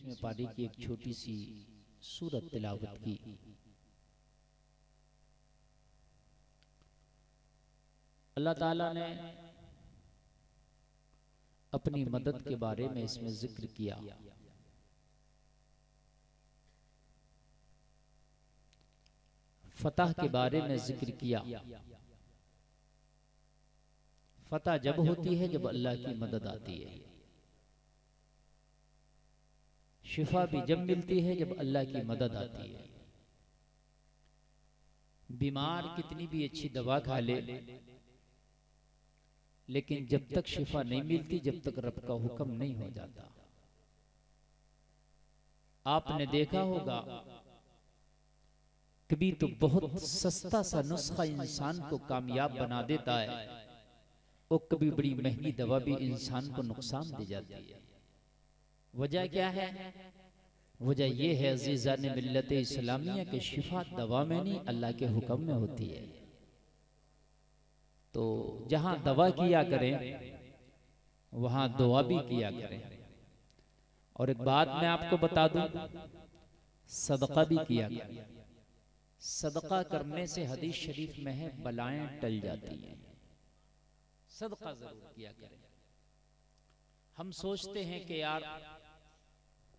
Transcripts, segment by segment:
20वें पारी की एक छोटी सी सूरत तिलावत की। अल्लाह ताला ने अपनी मदद के बारे में इसमें जिक्र किया। फतह के बारे में जिक्र किया। फतह जब होती है जब अल्लाह की मदद आती है। शिफा भी जब मिलती है जब अल्लाह की मदद आती है। बीमार कितनी भी अच्छी दवा खा ले, लेकिन जब तक शिफा नहीं मिलती, जब तक रब का हुक्म नहीं हो जाता। आपने देखा होगा कभी तो बहुत सस्ता सा नुस्खा इंसान को कामयाब बना देता है, और कभी बड़ी महंगी दवा भी इंसान को नुकसान दे जाती है। वजह क्या है? वजह यह है अजीज़ान मिल्लत इस्लामिया के शिफा दवा में नहीं, अल्लाह के हुक्म में होती है। तो जहां दवा किया करें वहां दुआ भी किया करें। और एक बात मैं आपको बता दूं, सदका भी किया करें। सदका करने से हदीस शरीफ में है बलाएं टल जाती हैं। सदका जरूर किया करें। हम सोचते हैं कि यार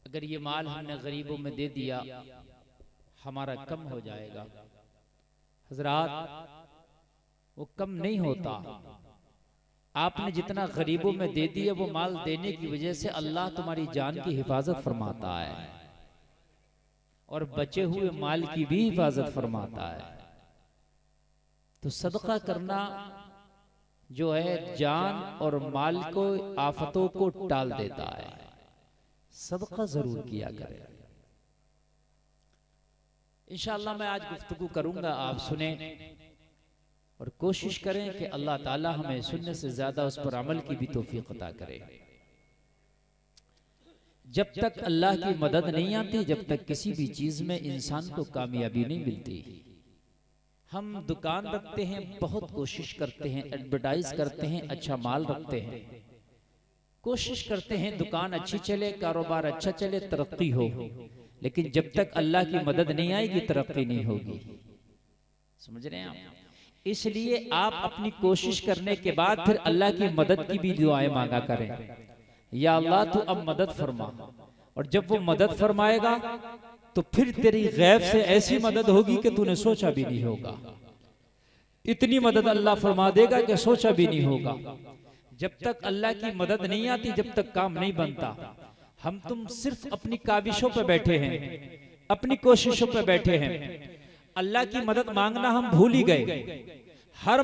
अगर ये माल हमने गरीबों में दे दिया हमारा कम हो जाएगा। हजरात, वो कम नहीं होता। आपने जितना गरीबों में दे दिया, वो माल देने की वजह से अल्लाह तुम्हारी जान की हिफाजत फरमाता है, और बचे हुए माल की भी हिफाजत फरमाता है। तो सदका करना जो है जान और माल को, आफतों को टाल देता है। सदका जरूर किया करें। इंशाअल्लाह मैं आज गुफ्तगू करूंगा, आप सुने और कोशिश करें कि अल्लाह ताला हमें सुनने से ज्यादा उस पर अमल की भी तौफीक अता करे। जब तक अल्लाह की मदद नहीं आती, जब तक किसी भी चीज में इंसान को कामयाबी नहीं मिलती। हम दुकान रखते हैं, बहुत कोशिश करते हैं, एडवर्टाइज करते हैं, अच्छा माल रखते हैं, कोशिश करते हैं दुकान अच्छी चले, कारोबार अच्छा चले, तरक्की हो, लेकिन जब तक अल्लाह की मदद नहीं आएगी तरक्की नहीं होगी। समझ रहे हैं आप? इसलिए आप अपनी कोशिश करने के बाद फिर अल्लाह की मदद की भी दुआएं मांगा करें। या अल्लाह तू अब मदद फरमा, और जब वो मदद फरमाएगा तो फिर तेरी गैब से ऐसी मदद होगी कि तूने सोचा भी नहीं होगा। इतनी मदद अल्लाह फरमा देगा कि सोचा भी नहीं होगा। जब तक अल्लाह की मदद नहीं आती, जब तक काम नहीं बनता। हम तुम सिर्फ अपनी काविशों पर बैठे हैं, अपनी कोशिशों पर बैठे हैं। अल्लाह की मदद मांगना हम भूल ही गए। हर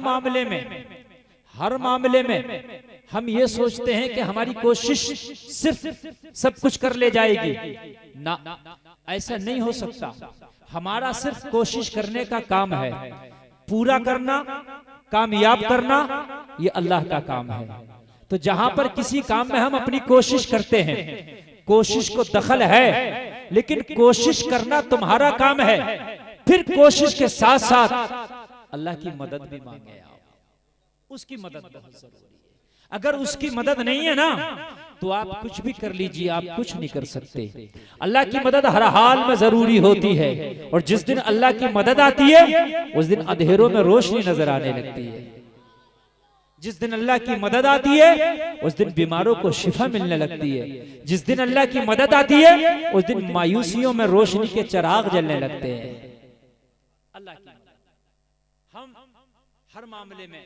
मामले में हम ये सोचते हैं कि हमारी कोशिश सिर्फ सब कुछ कर ले जाएगी। ना, ऐसा नहीं हो सकता। हमारा सिर्फ कोशिश करने का काम है, पूरा करना, कामयाब करना, ये अल्लाह का काम है। तो जहां पर किसी काम में हम अपनी कोशिश करते हैं, कोशिश को दखल है, लेकिन कोशिश करना तुम्हारा काम है। फिर कोशिश के साथ साथ अल्लाह की मदद भी मांगे आप। उसकी मदद बहुत जरूरी है। अगर उसकी मदद नहीं है ना, तो आप कुछ भी कर लीजिए, आप कुछ नहीं कर सकते। अल्लाह की मदद हर हाल में जरूरी होती है, और जिस दिन अल्लाह की मदद आती है उस दिन अंधेरों में रोशनी नजर आने लगती है। जिस दिन अल्लाह की मदद आती है उस दिन बीमारों को शिफा मिलने लगती है। जिस दिन अल्लाह की मदद आती है उस दिन मायूसियों में रोशनी के चिराग जलने लगते हैं। अल्लाह की मदद। हम हर मामले में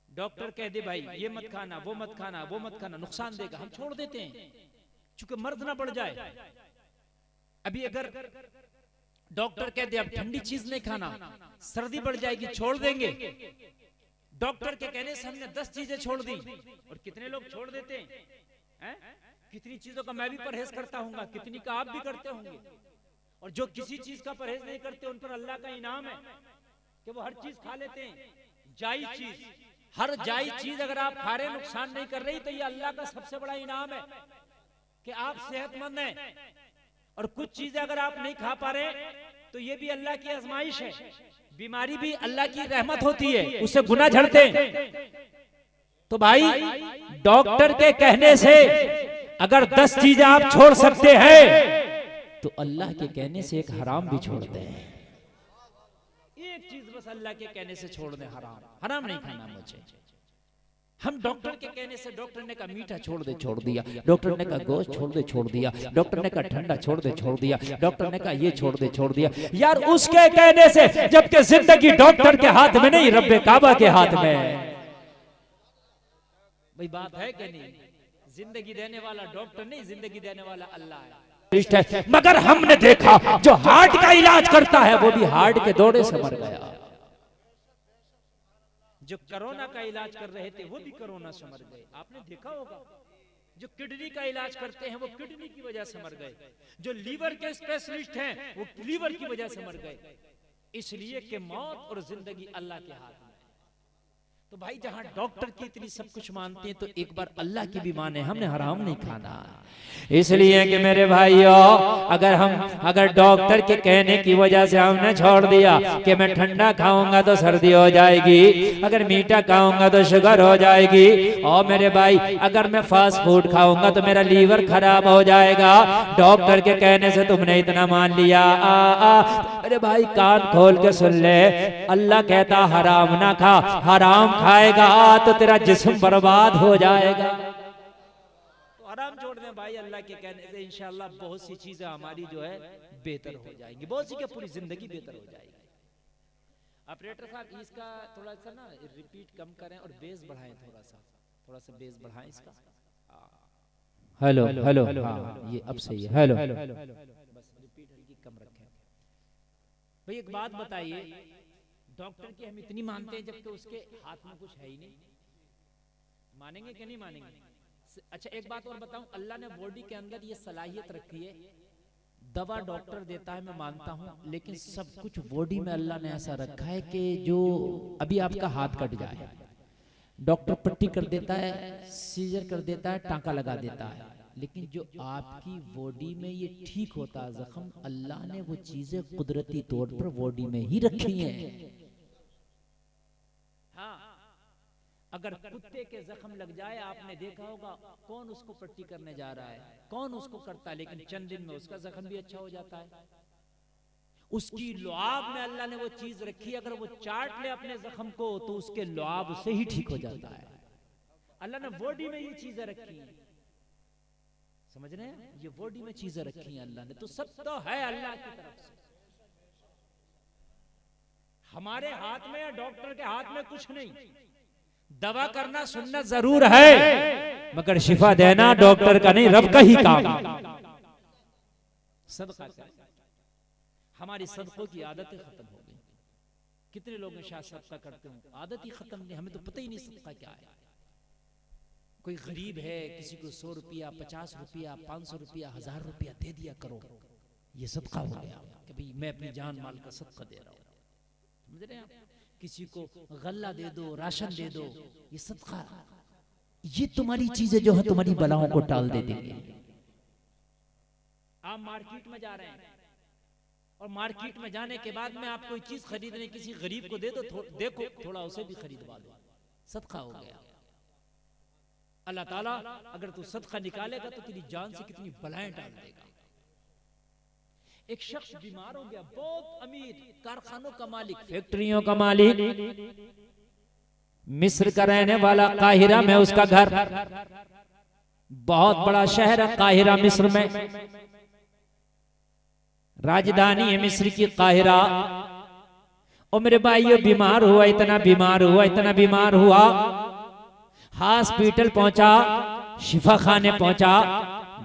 डॉक्टर कह दे भाई ये मत खाना, वो मत खाना, वो मत खाना, नुकसान देगा, हम छोड़ देते हैं क्योंकि मर्द ना बढ़ जाए। अभी अगर डॉक्टर कह दे अब ठंडी चीज नहीं खाना, सर्दी बढ़ जाएगी, छोड़ देंगे। डॉक्टर के कहने से हमने 10 चीजें छोड़ दी, और कितने लोग छोड़ देते हैं? कितनी चीजों का मैं भी परहेज करता हूँ, कितनी का आप भी करते होंगे। और जो किसी चीज का परहेज नहीं करते उन पर अल्लाह का इनाम है कि वो हर चीज खा लेते हैं। जायज चीज, हर जायज चीज अगर आप खा रहे, नुकसान नहीं कर रही, तो ये अल्लाह का सबसे बड़ा इनाम है कि आप सेहतमंद हैं। और कुछ चीजें अगर आप नहीं खा पा रहे तो ये भी अल्लाह की आजमाइश है। बीमारी भी अल्लाह की रहमत होती है, उससे गुनाह झड़ते हैं। तो भाई डॉक्टर के कहने से अगर 10 चीजें आप छोड़ सकते हैं तो अल्लाह के कहने से एक हराम भी छोड़ दें। एक चीज बस अल्लाह के कहने से छोड़ दें, हराम। हराम नहीं खाना मुझे। हम डॉक्टर के कहने से, डॉक्टर ने कहा मीठा छोड़ दे, छोड़ दिया। डॉक्टर ने कहा गोश्त छोड़ दे, छोड़ दिया। डॉक्टर ने कहा ठंडा छोड़ दे, छोड़ दिया। डॉक्टर ने कहा ये छोड़ दे, छोड़ दिया। यार उसके कहने से, जबकि जिंदगी डॉक्टर के हाथ में नहीं, रब्बे काबा के हाथ में। भाई बात है कि नहीं? जिंदगी देने वाला डॉक्टर नहीं, जिंदगी देने वाला अल्लाह है। मगर हमने देखा जो हार्ट का इलाज करता है वो भी हार्ट के दौरे से मर गया। जो कोरोना का इलाज कर रहे थे वो भी कोरोना से मर गए। आपने देखा होगा। जो किडनी का इलाज करते हैं वो किडनी की वजह से मर गए। जो लीवर के स्पेशलिस्ट हैं वो लीवर की वजह से मर गए। इसलिए कि मौत और जिंदगी अल्लाह के हाथ में। तो भाई जहां डॉक्टर की इतनी सब कुछ मानते हैं तो एक बार अल्लाह की भी माने। हमने हराम नहीं खाना। इसलिए कि मेरे भाइयों, अगर डॉक्टर के कहने की वजह से हमने छोड़ दिया कि मैं ठंडा खाऊंगा तो सर्दी हो जाएगी, अगर मीठा खाऊंगा तो शुगर हो जाएगी, और मेरे भाई अगर मैं फास्ट फूड खाऊंगा तो मेरा लीवर खराब हो जाएगा, डॉक्टर के कहने से तुमने इतना मान लिया। अरे भाई कान खोल के सुन ले, अल्लाह कहता हराम ना खा। हराम खाएगा तो तेरा जिस्म बर्बाद हो जाएगा। तो हराम छोड़ दें भाई अल्लाह के कहने से, इंशाअल्लाह बहुत सी चीजें हमारी जो है बेहतर हो जाएंगी, बहुत सी क्या पूरी जिंदगी बेहतर हो जाएगी। ऑपरेटर साहब इसका थोड़ा सा ना रिपीट कम करें और बेस बढ़ाएं, थोड़ा सा बेस बढ़ाएं इसका। हेलो हेलो, हाँ ये अब सही है। हेलो, बस रिपीट हल्की कम रखें। भाई एक बात बताइए, डॉक्टर की हम इतनी मानते हैं जबकि उसके हाथ में कुछ है ही नहीं, मानेंगे कि नहीं मानेंगे? अच्छा एक बात और बताऊं, अल्लाह ने बॉडी के अंदर ये सलाहियत रखी है। दवा डॉक्टर देता है मैं मानता हूं, लेकिन सब कुछ बॉडी में अल्लाह ने ऐसा रखा है कि जो अभी आपका हाथ कट जाए, डॉक्टर पट्टी कर देता है, सीजर कर देता है, टांका लगा देता है, लेकिन जो आपकी बॉडी में ये ठीक होता है जख्म, अल्लाह ने वो चीजें कुदरती तौर पर बॉडी में ही रखी हैं। हाँ, अगर कुत्ते के जख्म लग जाए, आपने देखा होगा कौन उसको पट्टी करने जा रहा है, कौन उसको करता है, लेकिन चंद दिन में उसका जख्म भी अच्छा हो जाता है। उसकी लुआब में अल्लाह ने वो चीज रखी, अगर वो चाट ले अपने जख्म को तो उसके लुआब से ही ठीक हो जाता है। अल्लाह ने बॉडी में ये चीजें रखी हैं, समझ रहे हैं? ये बॉडी में चीजें रखी हैं अल्लाह ने, तो सब तो है अल्लाह की तरफ से। हमारे हाथ में या डॉक्टर के हाथ में कुछ नहीं। दवा करना सुन्नत जरूर है, मगर शिफा देना डॉक्टर का नहीं, रब का ही काम। सदका हमारी सदकों की आदतें खत्म हो गई। कितने लोग शायद सदका करते हो, आदत ही खत्म नहीं, हमें तो पता ही नहीं सदका क्या है। कोई गरीब है, किसी को 100 रुपया, 50 रुपया, 500 रुपया, 1000 रुपया दे दिया करो, ये सदका हो गया कि भाई मैं अपनी जान माल का सदका दे रहा हूं। समझ रहे हैं आप? किसी को गल्ला दे दो, राशन दे दो, ये सदका। ये तुम्हारी चीजें जो है तुम्हारी बलाओं को टाल दे देंगे। आप मार्केट में जा रहे हैं और मार्केट में जाने के बाद में आप कोई चीज खरीदने किसी गरीब को दे दो, देखो थोड़ा उसे भी खरीदवा दो, सदका हो गया। अल्लाह ताला अगर तू सदका निकालेगा तो तेरी जान से कितनी बलाएं डाल देगा। एक शख्स बीमार हो गया, बहुत अमीर, कारखानों का मालिक, फैक्ट्रियों का मालिक, मिस्र का रहने वाला, काहिरा में उसका घर, बहुत बड़ा शहर है काहिरा मिस्र में, राजधानी है मिस्र की काहिरा। और मेरे भाइयों बीमार हुआ, इतना बीमार हुआ, इतना बीमार हुआ, हॉस्पिटल पहुंचा, शिफा खाने पहुंचा।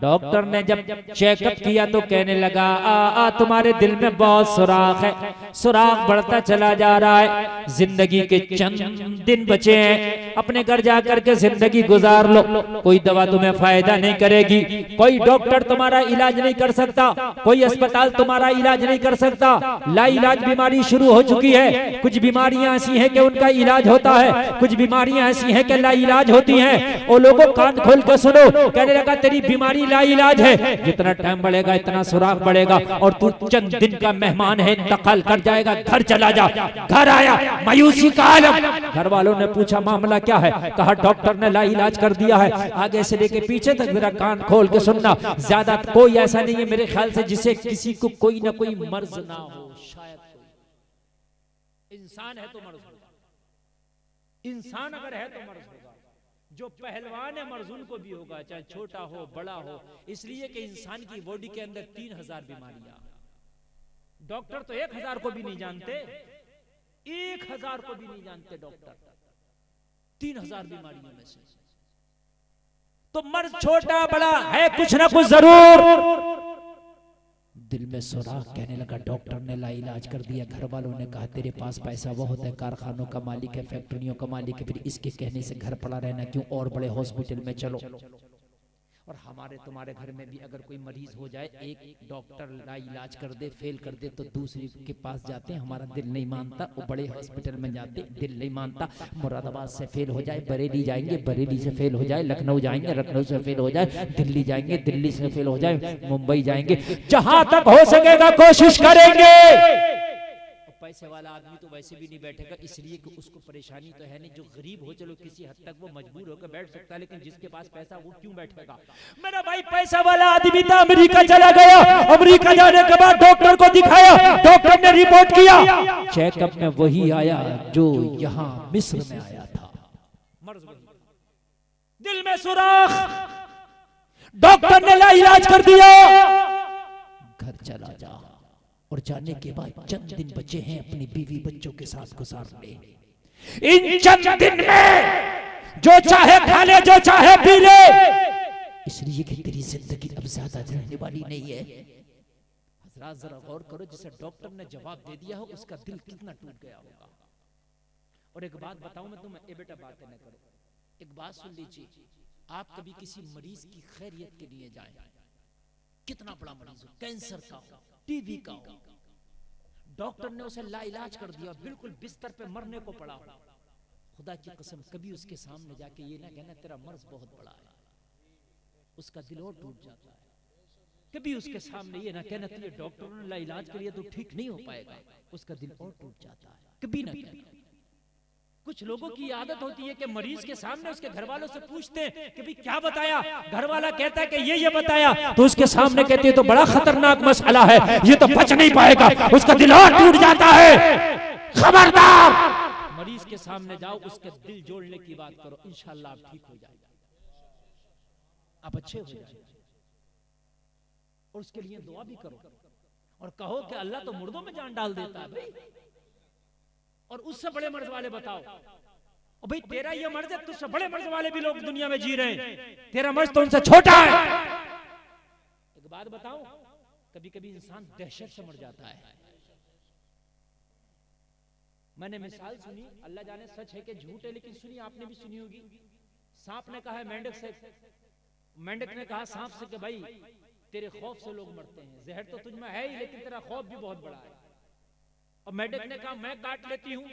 डॉक्टर ने जब चेकअप किया तो कहने लगा तुम्हारे दिल में बहुत सुराख है, सुराख बढ़ता चला जा रहा है, जिंदगी के चंद दिन बचे हैं, अपने घर जाकर के जिंदगी गुजार लो, कोई दवा तुम्हें फायदा नहीं करेगी, कोई डॉक्टर तुम्हारा इलाज नहीं कर सकता, कोई अस्पताल तुम्हारा इलाज नहीं कर सकता, लाइलाज बीमारी शुरू हो चुकी है। कुछ बीमारियां ऐसी हैं कि उनका इलाज होता है, कुछ बीमारियां ऐसी हैं कि लाइलाज होती हैं। और लोगों कान खोल कर सुनो, कहने लगा तेरी बीमारी लाइलाज है, जितना टाइम बढ़ेगा इतना सुराग बढ़ेगा, और तू चंद दिन का मेहमान है, इंतकाल कर जाएगा, घर चला जा। घर आया, मायूसी का आलम। घर वालों ने पूछा मामला क्या है, कहा डॉक्टर ने लाइलाज कर दिया है, आगे से लेके पीछे तक मेरा कान खोल के सुनना, ज्यादा कोई ऐसा नहीं है मेरे ख्याल से जिसे किसी को कोई ना कोई मर्ज ना हो। शायद इंसान है तो मर्ज होगा, इंसान अगर है तो मर्ज होगा, जो पहलवान है मर्ज उनको भी होगा, चाहे छोटा हो बड़ा हो, इसलिए कि इंसान की बॉडी के अंदर 3000 बीमारियां, डॉक्टर तो 1000 को भी नहीं जानते, 1000 को भी नहीं जानते डॉक्टर, 3000 बीमारियों में से। तो मर्ज छोटा बड़ा है, कुछ ना कुछ जरूर। दिल में सुराख, कहने लगा डॉक्टर ने लाइलाज कर दिया। घर वालों ने कहा तेरे पास पैसा बहुत है, कारखानों का मालिक है, फैक्ट्रियों का मालिक है, फिर इसके कहने से घर पड़ा रहना क्यों, और बड़े हॉस्पिटल में चलो। और हमारे तुम्हारे घर में भी अगर कोई मरीज हो जाए, एक डॉक्टर लाइलाज कर दे, फेल कर दे, तो दूसरे के पास जाते हैं, हमारा दिल नहीं मानता, वो बड़े हॉस्पिटल में जाते, दिल नहीं मानता। मुरादाबाद से फेल हो जाए, बरेली जाएंगे, बरेली से फेल हो जाए, लखनऊ जाएंगे, लखनऊ से फेल हो जाए, दिल्ली जाएंगे, दिल्ली से फेल हो जाए, मुंबई जाएंगे, जहां तक हो सकेगा कोशिश करेंगे। पैसे वाला आदमी तो वैसे भी नहीं बैठेगा, इसलिए कि उसको परेशानी तो है नहीं। जो गरीब हो चलो किसी हद तक वो मजबूर होकर बैठ सकता है, लेकिन जिसके पास पैसा वो क्यों बैठेगा। मेरा भाई पैसा वाला आदमी था, अमेरिका चला गया, अमेरिका जाने के बाद डॉक्टर को दिखाया, डॉक्टर ने रिपोर्ट किया, चेकअप में वही आया जो यहाँ मिस्र में आया था, मर्ज वही। दिल में सुराख, डॉक्टर ने इलाज कर दिया, घर चला जा। और जाने के बाद चंद दिन बचे हैं, अपनी बीवी बच्चों के साथ गुजार ले। इन चंद दिन में जो चाहे खा ले, जो चाहे पी ले, इसलिए कि तेरी जिंदगी अब ज्यादा रहने वाली नहीं है। हजरात जरा गौर करो, जिसे डॉक्टर ने जवाब दे दिया हो उसका दिल कितना टूट गया होगा। और एक बात बताऊं मैं तुम्हें, ए बेटा बातें न करो, एक बात सुन लीजिए, आप कभी किसी मरीज की खैरियत के लिए जाएं, कितना बड़ा मरीज हो, कैंसर का हो, टीबी का हो, डॉक्टर ने उसे लाइलाज कर दिया, बिल्कुल बिस्तर पे मरने को पड़ा हो, खुदा की कसम कभी उसके सामने जाके ये ना कहना तेरा मर्ज बहुत बड़ा है, उसका दिल और टूट जाता है। कभी उसके सामने ये ना कहना तेरे डॉक्टर ने लाइलाज कर दिया तो ठीक नहीं हो पाएगा, उसका दिल और टूट जाता है। कभी ना कहना। कुछ लोगों की आदत होती है कि मरीज के सामने उसके घर वालों से पूछते हैं कि भाई क्या बताया, घर वाला कहता है कि ये बताया, तो उसके सामने कहते हैं तो बड़ा खतरनाक मसला है, ये तो बच नहीं पाएगा, उसका दिल और टूट जाता है। खबरदार, मरीज के सामने जाओ, उसके दिल जोड़ने की बात करो, इंशाल्लाह आप ठीक हो जाएगा, आप अच्छे हो जाएंगे। और उसके लिए दुआ भी करो और कहो कि अल्लाह तो मुर्दों में जान डाल देता है भाई, और उससे बड़े मर्ज वाले बताओ। और भाई तेरा ये मर्ज है, तुझसे बड़े मर्ज वाले भी लोग दुनिया में जी रहे हैं, तेरा मर्ज तो उनसे छोटा है। एक बात बताओ, कभी कभी इंसान दहशत से मर जाता है। मैंने मिसाल सुनी, अल्लाह जाने सच है कि झूठ है, लेकिन सुनी आपने भी सुनी होगी। सांप ने कहा मेंढक से, मेंढक ने कहा सांप से कि भाई तेरे खौफ से लोग मरते हैं, जहर तो तुझ में है ही, लेकिन तेरा खौफ भी बहुत बड़ा है। और मेंढक ने कहा मैं काट लेती हूं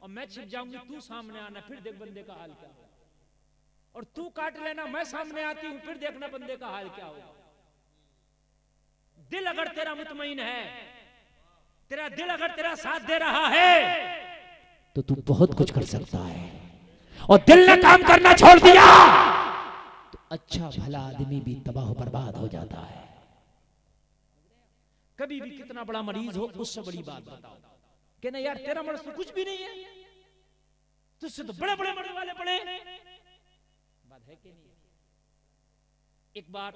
और मैं छिप जाऊंगी, तू सामने आना, फिर देख बंदे का हाल क्या होगा। और तू काट लेना, मैं सामने आती हूं, फिर देखना बंदे का हाल क्या होगा। दिल अगर तेरा मुतमईन है, तेरा दिल अगर तेरा साथ दे रहा है, तो तू बहुत कुछ कर सकता है। और दिल ने काम करना छोड़ दिया तो अच्छा भला आदमी भी तबाह बर्बाद हो जाता है। कभी भी कितना बड़ा मरीज हो, उससे बड़ी बात बताओ कि ना यार तेरा मर्ज तो कुछ भी नहीं है, तुझसे तो बड़े बड़े मर्ज वाले पड़े, बात है कि नहीं। एक बार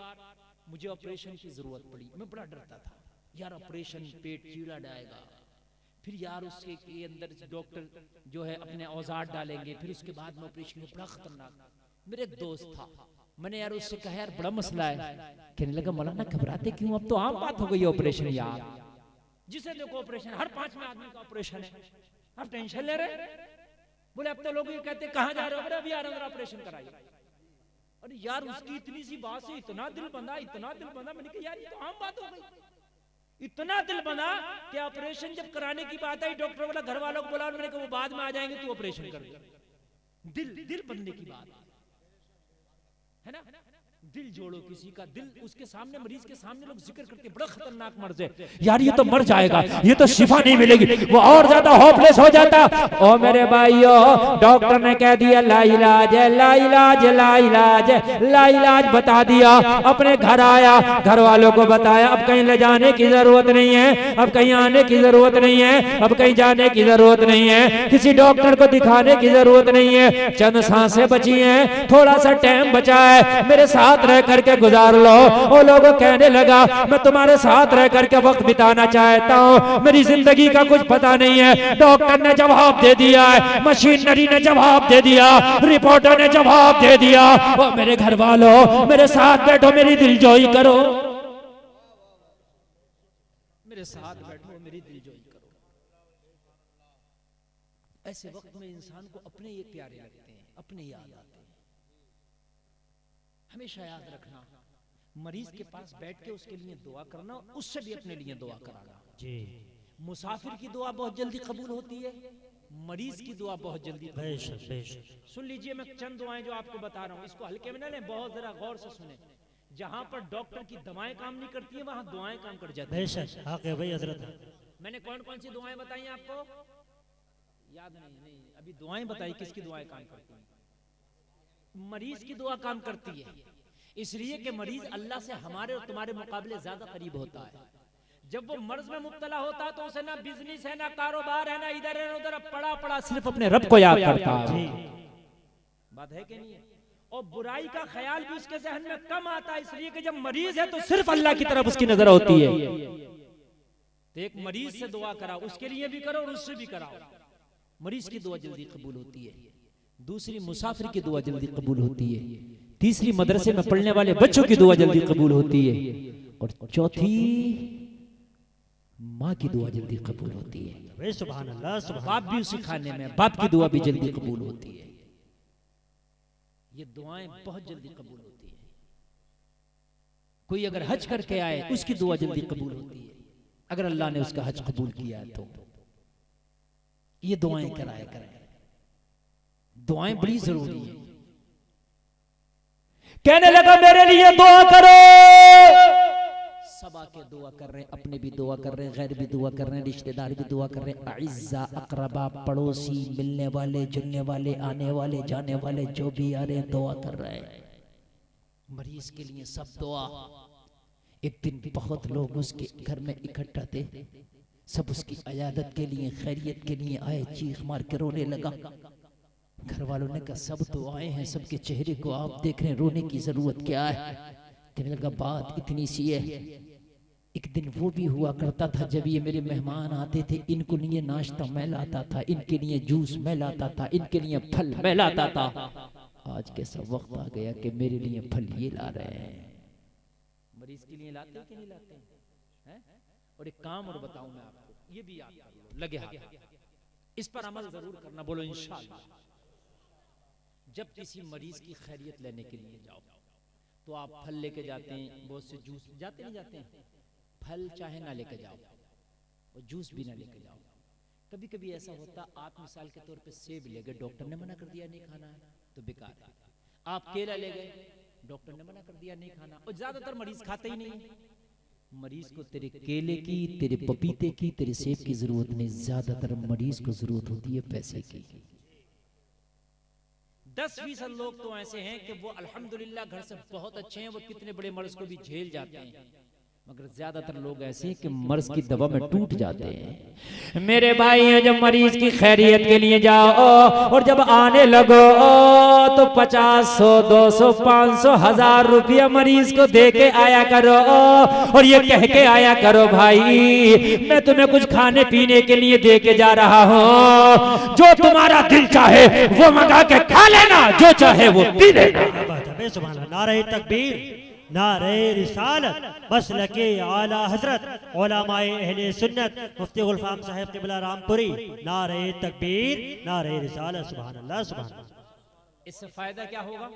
मुझे ऑपरेशन की जरूरत पड़ी, मैं बड़ा डरता था यार, ऑपरेशन पेट कीड़ा डालेगा, फिर यार उसके के अंदर डॉक्टर जो है अपने औजार डालेंगे, फिर उसके बाद में ऑपरेशन, बड़ा खतरनाक। मेरे एक दोस्त था, मैंने यार उससे कहा यार बड़ा मसला है, कहने लगा मौलाना घबराते क्यों, अब तो आम बात हो गई है ऑपरेशन यार, जिसे देखो ऑपरेशन, हर 5वें आदमी का ऑपरेशन है, आप टेंशन ले रहे। बोले अब तो लोग ये कहते कहां जा रहे हो, अभी यार अंदर ऑपरेशन कराइए। अरे यार उसकी इतनी सी बात से इतना दिल बंधा, इतना दिल बंधा, मैंने कहा यार ये तो आम बात हो गई, इतना दिल बंधा कि ऑपरेशन जब कराने की बात आई, डॉक्टर वाला घर वालों को बोला, मैंने कहा वो बाद में आ जाएंगे, तू ऑपरेशन कर दे। दिल दिल बनने की बात है ना। दिल जोड़ो किसी का, दिल उसके सामने, मरीज के सामने लोग जिक्र करते हैं बड़ा खतरनाक मर्ज है, यार ये तो मर जाएगा, ये तो शिफा नहीं मिलेगी, वो और ज्यादा होपलेस हो जाता। ओ मेरे भाइयों, डॉक्टर ने कह दिया ला इलाज है, ला इलाज, ला इलाज, ला इलाज बता दिया, अपने घर आया, घर वालों को बताया, अब कहीं ले जाने की जरूरत नहीं है, अब कहीं आने की जरूरत नहीं है, अब कहीं जाने की जरूरत नहीं है, किसी डॉक्टर को दिखाने की जरूरत नहीं है, चंद सांसें बची हैं, थोड़ा सा टाइम बचा है, मेरे साथ रह करके गुजार लो। वो लोगों कहने लगा मैं तुम्हारे साथ रह करके वक्त बिताना चाहता हूँ, मेरी जिंदगी का कुछ पता नहीं है। डॉक्टर ने जवाब दे दिया है, मशीनरी ने जवाब दे दिया, रिपोर्टर ने जवाब दे दिया। और मेरे घर वालों मेरे साथ बैठो, मेरी दिलजोई करो, मेरे साथ बैठो, मेरी दिलजोई करो। ऐसे वक्त में इंसान को अपने ये प्यारे लगते हैं, अपने याद आते हैं। हमेशा याद रखना, मरीज के पास बैठ के उसके लिए दुआ करना, उससे भी अपने लिए दुआ कराना जी। मुसाफिर की दुआ बहुत जल्दी कबूल होती है, मरीज की दुआ बहुत जल्दी कबूल। सुन लीजिए, मैं चंद दुआएं जो आपको बता रहा हूँ, इसको हल्के में ना लें, बहुत जरा गौर से सुने। जहां पर डॉक्टर की दवाएं काम नहीं करती है, वहां दुआएं काम कर जाती है। मैंने कौन कौन सी दुआएं बताई आपको याद नहीं, अभी दुआएं बताई, किसकी दुआएं काम करती है? मरीज की दुआ काम करती है, इसलिए कि मरीज अल्लाह से हमारे और तुम्हारे मुकाबले ज्यादा करीब होता है। जब वो मर्ज में मुब्तला होता है तो उसे ना बिजनेस है, ना कारोबार है, ना इधर है ना उधर, पड़ा पड़ा सिर्फ अपने रब को याद करता है। बात है कि नहीं है? और बुराई का ख्याल भी उसके जहन में कम आता है, इसलिए कि जब मरीज है तो सिर्फ अल्लाह की तरफ उसकी नजर होती है। तो एक मरीज से दुआ कराओ, उसके लिए भी करो और उससे भी कराओ, मरीज की दुआ जल्दी कबूल होती है। दूसरी, मुसाफिर की दुआ जल्दी कबूल होती है। तीसरी, मदरसे में पढ़ने वाले बच्चों की दुआ जल्दी कबूल होती है। और चौथी, माँ की दुआ जल्दी कबूल होती है। सुभान अल्लाह, सुभान। बाप भी उसी खाने में, बाप की दुआ भी जल्दी कबूल होती है। ये दुआएं बहुत जल्दी कबूल होती है। कोई अगर हज करके आए, उसकी दुआ जल्दी कबूल होती है, अगर अल्लाह ने उसका हज कबूल किया तो। ये दुआएं कराया करें, दुआएं बड़ी जरूरी है। कहने लगा मेरे लिए दुआ करो, सब आके दुआ कर रहे हैं, अपने भी दुआ कर रहे हैं, गैर भी दुआ कर रहे हैं, रिश्तेदार भी दुआ कर रहे हैं, अइज़्ज़ा अक़रबा, पड़ोसी, मिलने वाले, जुलने वाले, आने वाले, जाने वाले, जो भी आ रहे हैं दुआ कर रहे हैं। मरीज के लिए सब दुआ। एक दिन बहुत लोग उसके घर में इकट्ठा थे, सब उसकी इयादत के लिए, खैरियत के लिए आए, चीख मार के रोने लगा। घर वालों ने कहा सब तो आए हैं, सबके चेहरे को आप देख रहे हैं, रोने की जरूरत क्या है? कहने लगा बात इतनी सी है, एक दिन वो भी हुआ करता था जब ये मेरे मेहमान आते थे, इनको लिए नाश्ता मैं लाता था, इनके लिए जूस मैं लाता था, इनके लिए फल मैं लाता था। आज कैसा वक्त आ गया कि मेरे लिए फल ये ला रहे हैं। मरीज के लिए लाते कि नहीं लाते हैं? और एक काम और बताऊं मैं आपको, ये भी याद कर लो, लगे हाथ, इस पर अमल जरूर करना, बोलो इंशाअल्लाह। जब किसी मरीज की खैरियत लेने के लिए जाओ तो आप फल लेके जाते हैं, बहुत से जूस जाते नहीं जाते हैं, फल चाहे ना लेके जाओ और जूस भी ना लेके जाओ। कभी कभी ऐसा होता, आप मिसाल के तौर पे सेब ले गए, डॉक्टर ने मना कर दिया नहीं खाना है तो बेकार है। आप केला ले गए, डॉक्टर ने मना कर दिया नहीं खाना, और ज्यादातर मरीज खाते ही नहीं। मरीज को तेरे केले की, तेरे पपीते की, तेरे सेब की जरूरत नहीं, ज्यादातर मरीज को जरूरत होती है पैसे की। 10% लोग तो ऐसे हैं कि वो अल्हम्दुलिल्लाह घर से बहुत अच्छे हैं, वो कितने बड़े मर्ज को भी झेल जाते हैं, मगर ज्यादातर लोग ऐसे हैं कि मर्ज की दवा में टूट जाते हैं। मेरे भाई हैं, जब मरीज की खैरियत के लिए जाओ और जब आने लगो तो 50, 100, 200, 500, 1000 रुपया मरीज को दे के आया करो और ये कह के आया करो भाई मैं तुम्हें कुछ खाने पीने के लिए दे के जा रहा हूँ, जो तुम्हारा दिल चाहे वो मंगा के खा लेना, जो चाहे वो पी लेना। नारे तकबीर, नारे रिसालत, मसलके आला हजरत उलमाए अहले सुन्नत मुफ्ती गुलफाम साहब क़िबला रामपुरी, नारे तकबीर, नारे रिसालत, सुभान अल्लाह, सुभान अल्लाह। इससे फायदा क्या होगा?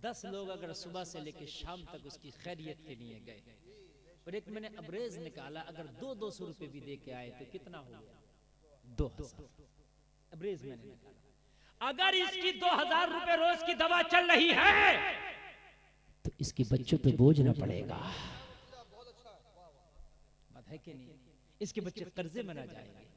10 लोग अगर सुबह से लेकर शाम तक उसकी खैरियत के लिए गए और एक मैंने अबरेज निकाला, अगर 200 रुपए भी दे के आए तो कितना हो गया? 2000 अबरेज मैंने निकाला। अगर इसकी 2000 रुपए रोज की दवा चल रही है तो इसके बच्चों पे बोझ ना पड़ेगा। बात है कि नहीं? इसके बच्चे कर्जे में ना जाएंगे।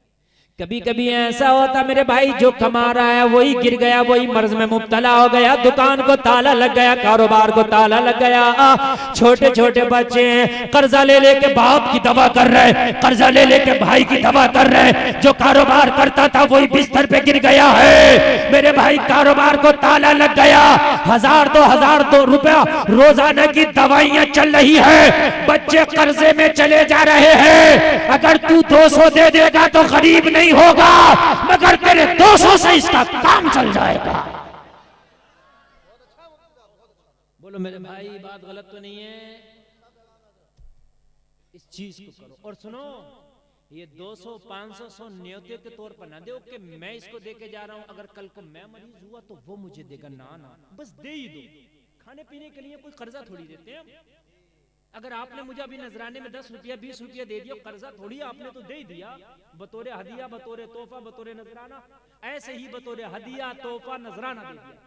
कभी कभी ऐसा होता मेरे भाई, जो कमा रहा है वही गिर गया, वही मर्ज में मुब्तला हो गया, दुकान को ताला लग गया, कारोबार को ताला लग गया। छोटे छोटे बच्चे हैं, कर्जा ले लेके बाप की दवा कर रहे, कर्जा ले लेके भाई की दवा कर रहे। जो कारोबार करता था वही बिस्तर पे गिर गया है मेरे भाई, कारोबार को ताला लग गया। 1000-2000 रुपया रोजाना की दवाइयां चल रही है, बच्चे कर्जे में चले जा रहे हैं। अगर तू 200 दे देगा तो गरीब नहीं होगा, मगर तेरे 200 से इसका काम चल जाएगा। बोलो मेरे भाई, बात गलत तो नहीं है? इस चीज को करो। और सुनो, ये 200, 500, 100 न्योते के तौर पर ना दो कि मैं इसको देके जा रहा हूं, अगर कल को मैं मरीज हुआ तो वो मुझे देगा। ना, बस दे ही दो। खाने पीने के लिए कोई कर्जा थोड़ी देते हैं। अगर आपने मुझे अभी नजराने में 10 रुपया 20 रुपया दे दिया, कर्जा थोड़ी, आपने तो दे ही दिया, बतौर हदिया, बतौर तोहफा, बतौर नजराना। ऐसे ही बतौर हदिया, तोहफा, नजराना दे दिया।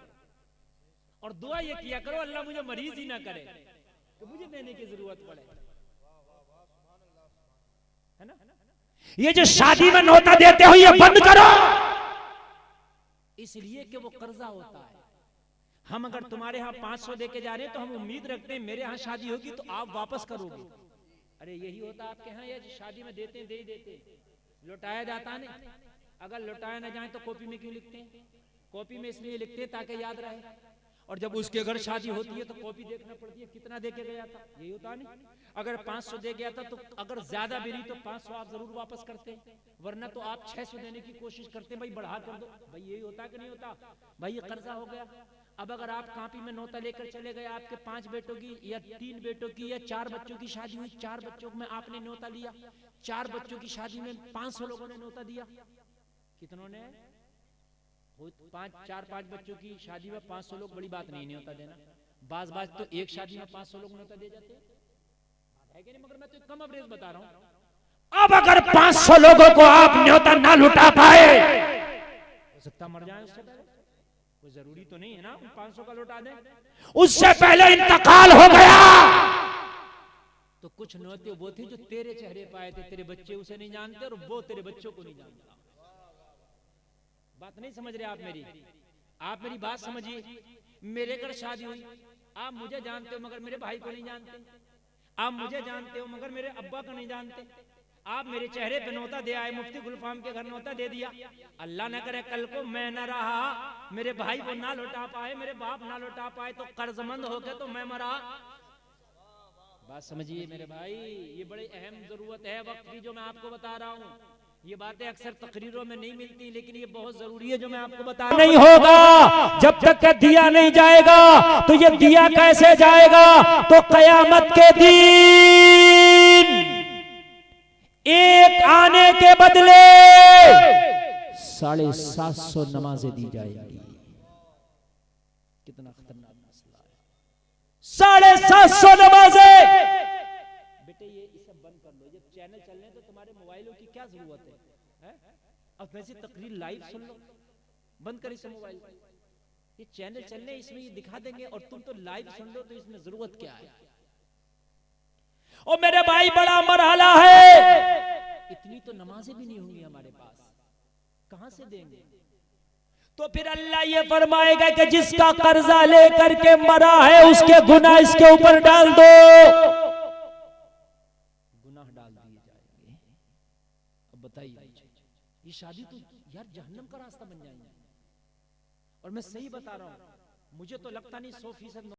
और दुआ ये किया करो, अल्लाह मुझे मरीज ही ना करे तो मुझे देने की जरूरत पड़े, है ना? ये जो शादी में नौता देते हो ये बंद करो, इसलिए कि वो कर्जा होता है। हम अगर तुम्हारे यहाँ 500 देके जा रहे हैं तो हम उम्मीद रखते हैं मेरे यहाँ शादी होगी तो आप वापस करोगे। अरे यही होता आपके यहाँ, या शादी में देते दे देते, लौटाया जाता नहीं। अगर लौटाया ना जाए तो कॉपी में क्यों लिखते हैं? कॉपी में इसलिए लिखते हैं ताकि याद रहे। और जब उसके घर शादी होती है तो कॉपी देखना पड़ती है, कितना देके गया था, यही होता नहीं। अगर 500 दे गया था तो अगर ज्यादा भी नहीं तो 500 आप जरूर वापस करते हैं, वरना तो आप 600 देने की कोशिश करते हैं, भाई बढ़ा कर दो। भाई यही होता कि नहीं होता? भाई ये कर्जा हो गया। अब अगर आप कापी में नौता लेकर चले गए, आपके 5 बेटों की या 3 बेटों की या 4 बच्चों की शादी हुई, 4 बच्चों में आपने न्योता लिया, 4 बच्चों की शादी में 500 लोगों ने न्योता दिया। कितनों ने? 4-5 बच्चों की शादी में 500 लोग, बड़ी बात नहीं न्योता देना। बाज तो एक शादी में 500 लोग न्योता दे जाते हैं, कि नहीं? मगर मैं तो कम एवरेज बता रहा हूं। अब अगर 500 लोगों को आप न्योता ना लुटा पाए, हो सकता मर जाए उससे पहले। वो जरूरी तो नहीं है ना 500 का लौटा दे, उससे पहले इंतकाल हो गया तो कुछ न्योते वो थे जो तेरे चेहरे पाए थे, तेरे बच्चे उसे नहीं जानते और वो तेरे बच्चों को नहीं जानता। बात नहीं समझ रहे आप मेरी? आप मेरी बात समझिए। मेरे घर शादी हुई, आप मुझे जानते हो मगर मेरे भाई को नहीं जानते, आप मुझे जानते हो मगर मेरे अब्बा को नहीं जानते। आप मेरे चेहरे पे नौता दे आए, मुफ्ती गुलफाम के घर नौता दे दिया। अल्लाह न करे कल को मैं न रहा, मेरे भाई को ना लौटा पाए, मेरे बाप ना लौटा पाए तो कर्जमंद हो गए तो मैं मरा। बात समझिए मेरे भाई, ये बड़ी अहम जरूरत है वक्त की जो मैं आपको बता रहा हूँ। ये बातें अक्सर तकरीरों में नहीं मिलती, लेकिन ये बहुत जरूरी है जो मैं आपको बता रहा हूं। नहीं होगा जब तक का दिया नहीं जाएगा। तो ये दिया कैसे जाएगा? तो कयामत के दिन एक आने के बदले 750 नमाजें दी जाएंगी। कितना खतरनाक मसला है, 750 नमाजें। बेटे ये इसे बंद कर लो, जब चैनल चलने तो तुम्हारे मोबाइलों की क्या जरूरत है? अब वैसे तकरीर लाइव सुन लो, बंद कर इसे मोबाइल। ये चैनल चलने इसमें ये दिखा देंगे और तुम तो लाइव सुन लो, तो इसमें जरूरत क्या है? और मेरे भाई बड़ा मरहला है, इतनी तो नमाजें भी नहीं होंगी हमारे पास, कहां से देंगे? तो फिर अल्लाह ये फरमाएगा कि जिसका कर्जा लेकर के मरा है उसके गुनाह इसके ऊपर डाल दो। गुनाह डाल दिए जाएंगे। अब बताइए, ये शादी तो यार जहन्नम का रास्ता बन जाएंगे। और मैं सही बता रहा हूं, मुझे तो लगता नहीं 100%